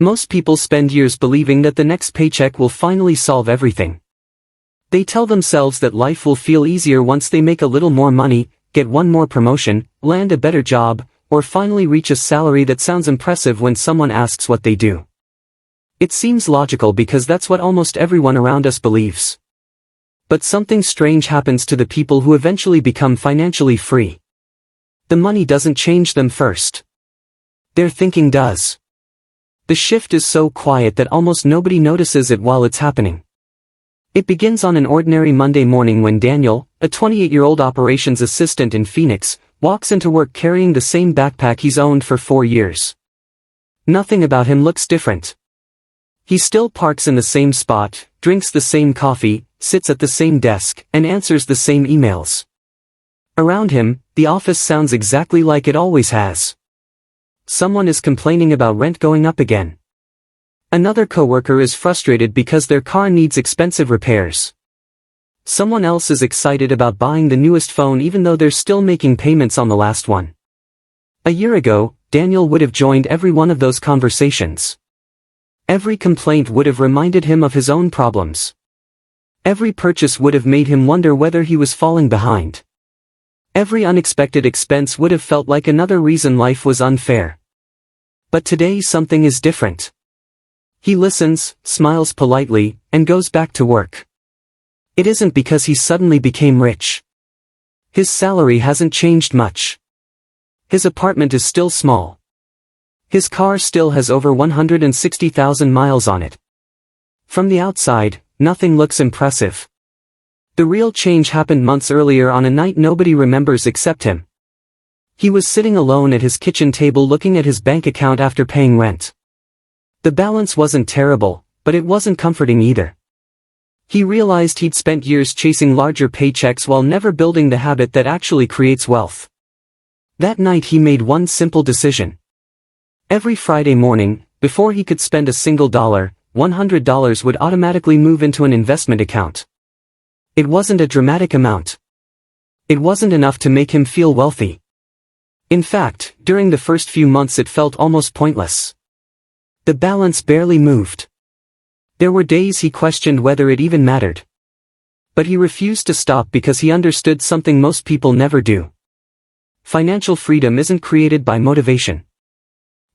Most people spend years believing that the next paycheck will finally solve everything. They tell themselves that life will feel easier once they make a little more money, get one more promotion, land a better job, or finally reach a salary that sounds impressive when someone asks what they do. It seems logical because that's what almost everyone around us believes. But something strange happens to the people who eventually become financially free. The money doesn't change them first. Their thinking does. The shift is so quiet that almost nobody notices it while it's happening. It begins on an ordinary Monday morning when Daniel, a 28-year-old operations assistant in Phoenix, walks into work carrying the same backpack he's owned for 4 years. Nothing about him looks different. He still parks in the same spot, drinks the same coffee, sits at the same desk, and answers the same emails. Around him, the office sounds exactly like it always has. Someone is complaining about rent going up again. Another coworker is frustrated because their car needs expensive repairs. Someone else is excited about buying the newest phone even though they're still making payments on the last one. A year ago, Daniel would have joined every one of those conversations. Every complaint would have reminded him of his own problems. Every purchase would have made him wonder whether he was falling behind. Every unexpected expense would have felt like another reason life was unfair. But today something is different. He listens, smiles politely, and goes back to work. It isn't because he suddenly became rich. His salary hasn't changed much. His apartment is still small. His car still has over 160,000 miles on it. From the outside, nothing looks impressive. The real change happened months earlier on a night nobody remembers except him. He was sitting alone at his kitchen table looking at his bank account after paying rent. The balance wasn't terrible, but it wasn't comforting either. He realized he'd spent years chasing larger paychecks while never building the habit that actually creates wealth. That night he made one simple decision. Every Friday morning, before he could spend a single dollar, $100 would automatically move into an investment account. It wasn't a dramatic amount. It wasn't enough to make him feel wealthy. In fact, during the first few months it felt almost pointless. The balance barely moved. There were days he questioned whether it even mattered. But he refused to stop because he understood something most people never do. Financial freedom isn't created by motivation.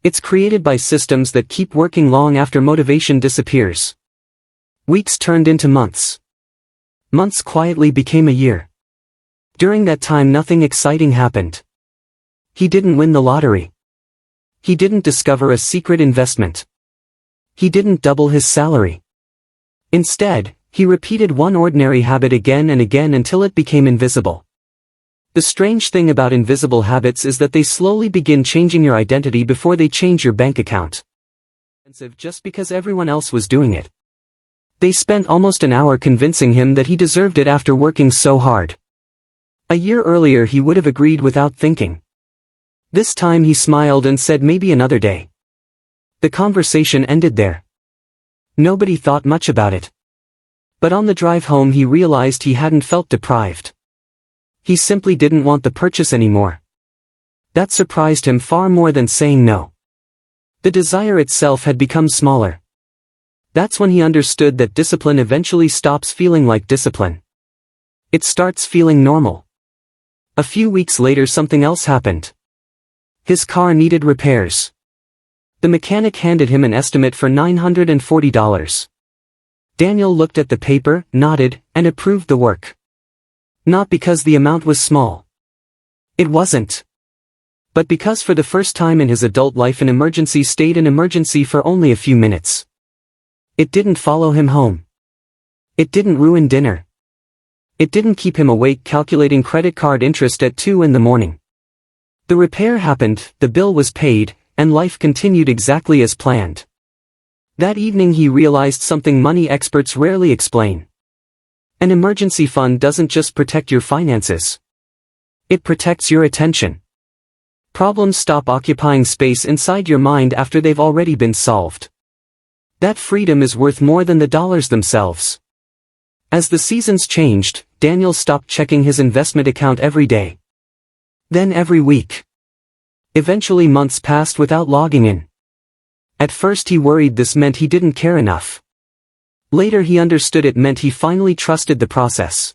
It's created by systems that keep working long after motivation disappears. Weeks turned into months. Months quietly became a year. During that time nothing exciting happened. He didn't win the lottery. He didn't discover a secret investment. He didn't double his salary. Instead, he repeated one ordinary habit again and again until it became invisible. The strange thing about invisible habits is that they slowly begin changing your identity before they change your bank account. Just because everyone else was doing it. They spent almost an hour convincing him that he deserved it after working so hard. A year earlier he would have agreed without thinking. This time he smiled and said maybe another day. The conversation ended there. Nobody thought much about it. But on the drive home he realized he hadn't felt deprived. He simply didn't want the purchase anymore. That surprised him far more than saying no. The desire itself had become smaller. That's when he understood that discipline eventually stops feeling like discipline. It starts feeling normal. A few weeks later something else happened. His car needed repairs. The mechanic handed him an estimate for $940. Daniel looked at the paper, nodded, and approved the work. Not because the amount was small. It wasn't. But because for the first time in his adult life an emergency stayed an emergency for only a few minutes. It didn't follow him home. It didn't ruin dinner. It didn't keep him awake calculating credit card interest at 2 in the morning. The repair happened, the bill was paid, and life continued exactly as planned. That evening he realized something money experts rarely explain. An emergency fund doesn't just protect your finances. It protects your attention. Problems stop occupying space inside your mind after they've already been solved. That freedom is worth more than the dollars themselves. As the seasons changed, Daniel stopped checking his investment account every day. Then every week. Eventually months passed without logging in. At first he worried this meant he didn't care enough. Later he understood it meant he finally trusted the process.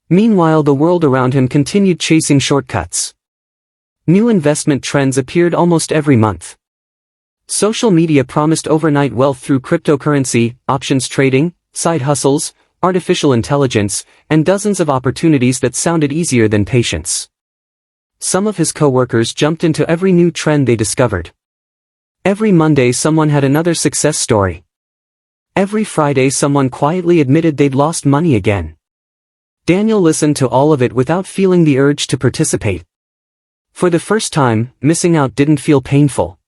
Meanwhile, the world around him continued chasing shortcuts. New investment trends appeared almost every month. Social media promised overnight wealth through cryptocurrency, options trading, side hustles, artificial intelligence, and dozens of opportunities that sounded easier than patience. Some of his co-workers jumped into every new trend they discovered. Every Monday someone had another success story. Every Friday someone quietly admitted they'd lost money again. Daniel listened to all of it without feeling the urge to participate. For the first time, missing out didn't feel painful.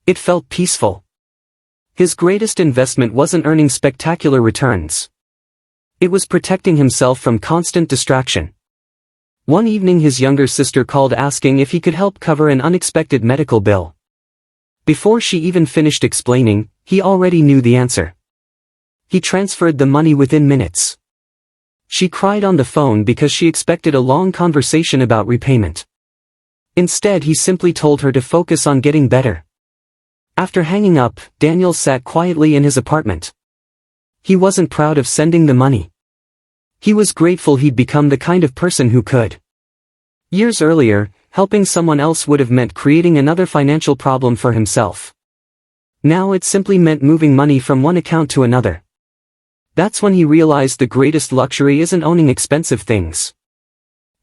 It felt peaceful. His greatest investment wasn't earning spectacular returns. It was protecting himself from constant distraction. One evening his younger sister called asking if he could help cover an unexpected medical bill. Before she even finished explaining, he already knew the answer. He transferred the money within minutes. She cried on the phone because she expected a long conversation about repayment. Instead, he simply told her to focus on getting better. After hanging up, Daniel sat quietly in his apartment. He wasn't proud of sending the money. He was grateful he'd become the kind of person who could. Years earlier, helping someone else would have meant creating another financial problem for himself. Now it simply meant moving money from one account to another. That's when he realized the greatest luxury isn't owning expensive things.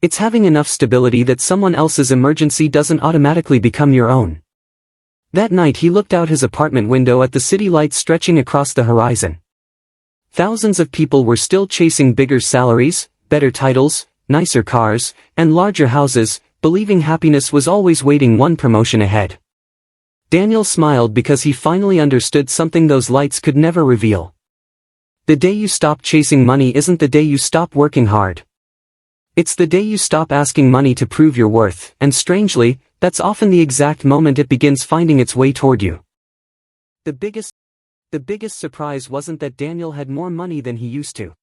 It's having enough stability that someone else's emergency doesn't automatically become your own. That night he looked out his apartment window at the city lights stretching across the horizon. Thousands of people were still chasing bigger salaries, better titles, nicer cars, and larger houses, believing happiness was always waiting one promotion ahead. Daniel smiled because he finally understood something those lights could never reveal. The day you stop chasing money isn't the day you stop working hard. It's the day you stop asking money to prove your worth, and strangely, that's often the exact moment it begins finding its way toward you. The biggest surprise wasn't that Daniel had more money than he used to.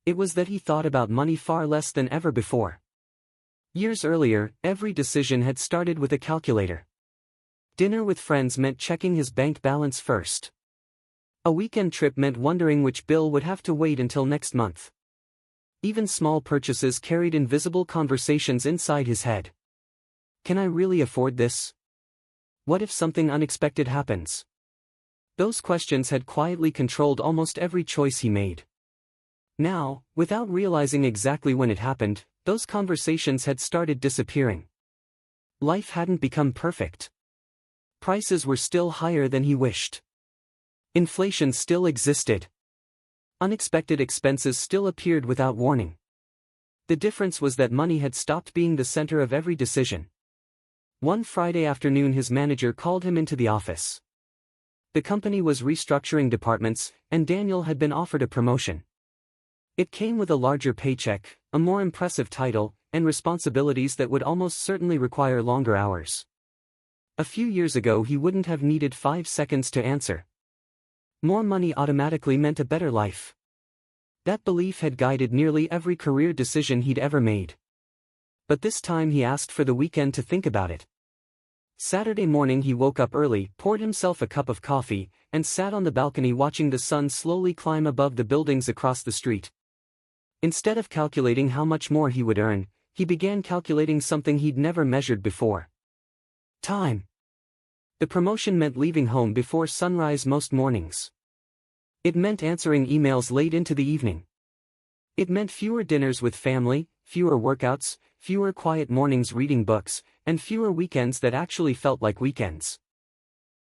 It was that he thought about money far less than ever before. Years earlier, every decision had started with a calculator. Dinner with friends meant checking his bank balance first. A weekend trip meant wondering which bill would have to wait until next month. Even small purchases carried invisible conversations inside his head. Can I really afford this? What if something unexpected happens? Those questions had quietly controlled almost every choice he made. Now, without realizing exactly when it happened, those conversations had started disappearing. Life hadn't become perfect. Prices were still higher than he wished. Inflation still existed. Unexpected expenses still appeared without warning. The difference was that money had stopped being the center of every decision. One Friday afternoon his manager called him into the office. The company was restructuring departments, and Daniel had been offered a promotion. It came with a larger paycheck, a more impressive title, and responsibilities that would almost certainly require longer hours. A few years ago he wouldn't have needed 5 seconds to answer. More money automatically meant a better life. That belief had guided nearly every career decision he'd ever made. But this time he asked for the weekend to think about it. Saturday morning he woke up early, poured himself a cup of coffee, and sat on the balcony watching the sun slowly climb above the buildings across the street. Instead of calculating how much more he would earn, he began calculating something he'd never measured before. Time. The promotion meant leaving home before sunrise most mornings. It meant answering emails late into the evening. It meant fewer dinners with family, fewer workouts, fewer quiet mornings reading books, and fewer weekends that actually felt like weekends.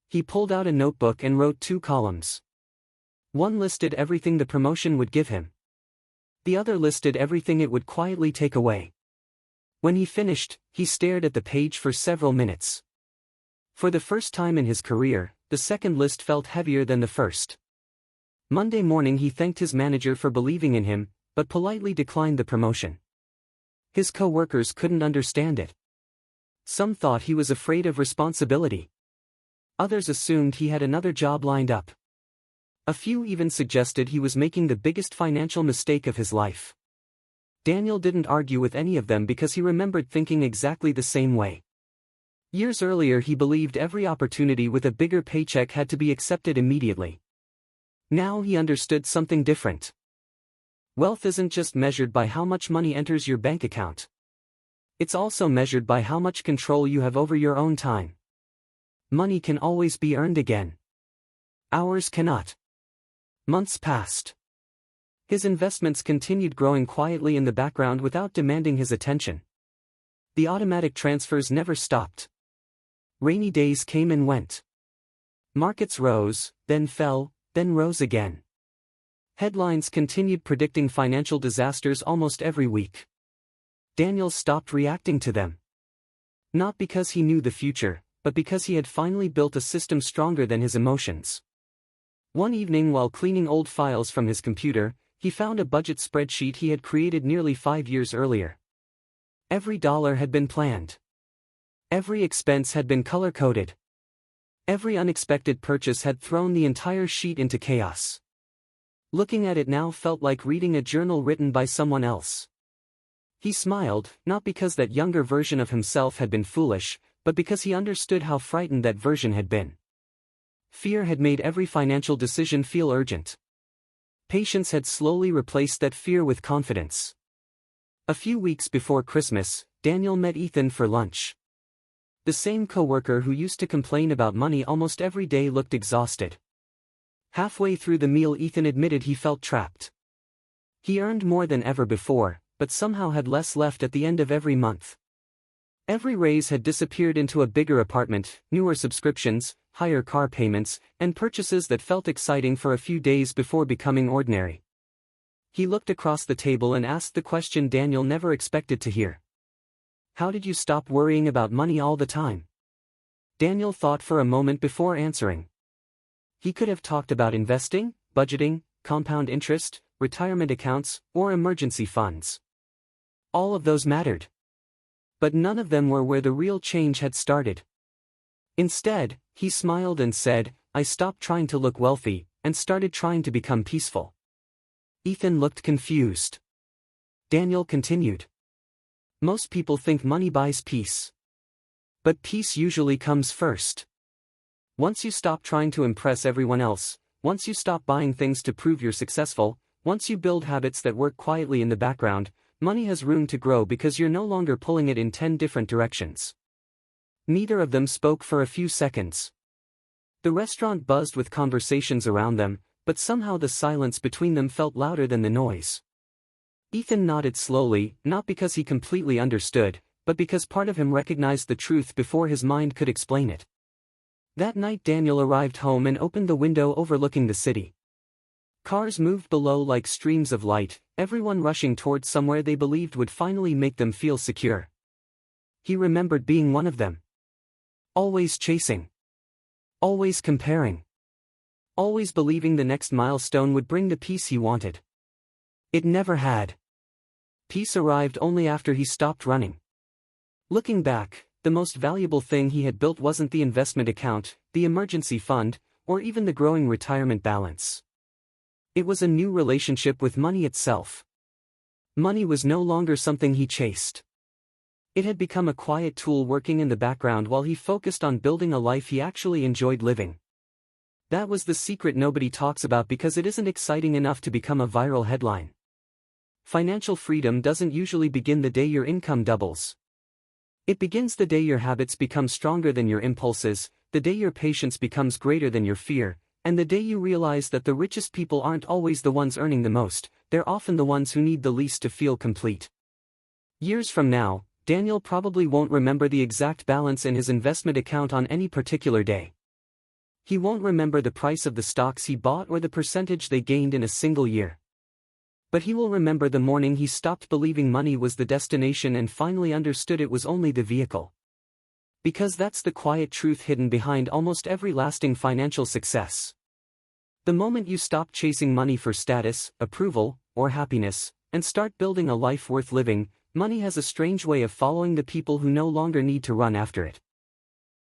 He pulled out a notebook and wrote 2 columns. One listed everything the promotion would give him. The other listed everything it would quietly take away. When he finished, he stared at the page for several minutes. For the first time in his career, the second list felt heavier than the first. Monday morning he thanked his manager for believing in him, but politely declined the promotion. His co-workers couldn't understand it. Some thought he was afraid of responsibility. Others assumed he had another job lined up. A few even suggested he was making the biggest financial mistake of his life. Daniel didn't argue with any of them because he remembered thinking exactly the same way. Years earlier he believed every opportunity with a bigger paycheck had to be accepted immediately. Now he understood something different. Wealth isn't just measured by how much money enters your bank account. It's also measured by how much control you have over your own time. Money can always be earned again. Hours cannot. Months passed. His investments continued growing quietly in the background without demanding his attention. The automatic transfers never stopped. Rainy days came and went. Markets rose, then fell, then rose again. Headlines continued predicting financial disasters almost every week. Daniel stopped reacting to them. Not because he knew the future, but because he had finally built a system stronger than his emotions. One evening while cleaning old files from his computer, he found a budget spreadsheet he had created nearly 5 years earlier. Every dollar had been planned. Every expense had been color-coded. Every unexpected purchase had thrown the entire sheet into chaos. Looking at it now felt like reading a journal written by someone else. He smiled, not because that younger version of himself had been foolish, but because he understood how frightened that version had been. Fear had made every financial decision feel urgent. Patience had slowly replaced that fear with confidence. A few weeks before Christmas, Daniel met Ethan for lunch. The same coworker who used to complain about money almost every day looked exhausted. Halfway through the meal Ethan admitted he felt trapped. He earned more than ever before, but somehow had less left at the end of every month. Every raise had disappeared into a bigger apartment, newer subscriptions, higher car payments, and purchases that felt exciting for a few days before becoming ordinary. He looked across the table and asked the question Daniel never expected to hear. How did you stop worrying about money all the time? Daniel thought for a moment before answering. He could have talked about investing, budgeting, compound interest, retirement accounts, or emergency funds. All of those mattered. But none of them were where the real change had started. Instead, he smiled and said, I stopped trying to look wealthy, and started trying to become peaceful. Ethan looked confused. Daniel continued. Most people think money buys peace. But peace usually comes first. Once you stop trying to impress everyone else, once you stop buying things to prove you're successful, once you build habits that work quietly in the background, money has room to grow because you're no longer pulling it in 10 different directions. Neither of them spoke for a few seconds. The restaurant buzzed with conversations around them, but somehow the silence between them felt louder than the noise. Ethan nodded slowly, not because he completely understood, but because part of him recognized the truth before his mind could explain it. That night Daniel arrived home and opened the window overlooking the city. Cars moved below like streams of light, everyone rushing towards somewhere they believed would finally make them feel secure. He remembered being one of them. Always chasing. Always comparing. Always believing the next milestone would bring the peace he wanted. It never had. Peace arrived only after he stopped running. Looking back, the most valuable thing he had built wasn't the investment account, the emergency fund, or even the growing retirement balance. It was a new relationship with money itself. Money was no longer something he chased. It had become a quiet tool working in the background while he focused on building a life he actually enjoyed living. That was the secret nobody talks about because it isn't exciting enough to become a viral headline. Financial freedom doesn't usually begin the day your income doubles. It begins the day your habits become stronger than your impulses, the day your patience becomes greater than your fear, and the day you realize that the richest people aren't always the ones earning the most, they're often the ones who need the least to feel complete. Years from now, Daniel probably won't remember the exact balance in his investment account on any particular day. He won't remember the price of the stocks he bought or the percentage they gained in a single year. But he will remember the morning he stopped believing money was the destination and finally understood it was only the vehicle. Because that's the quiet truth hidden behind almost every lasting financial success. The moment you stop chasing money for status, approval, or happiness, and start building a life worth living, money has a strange way of following the people who no longer need to run after it.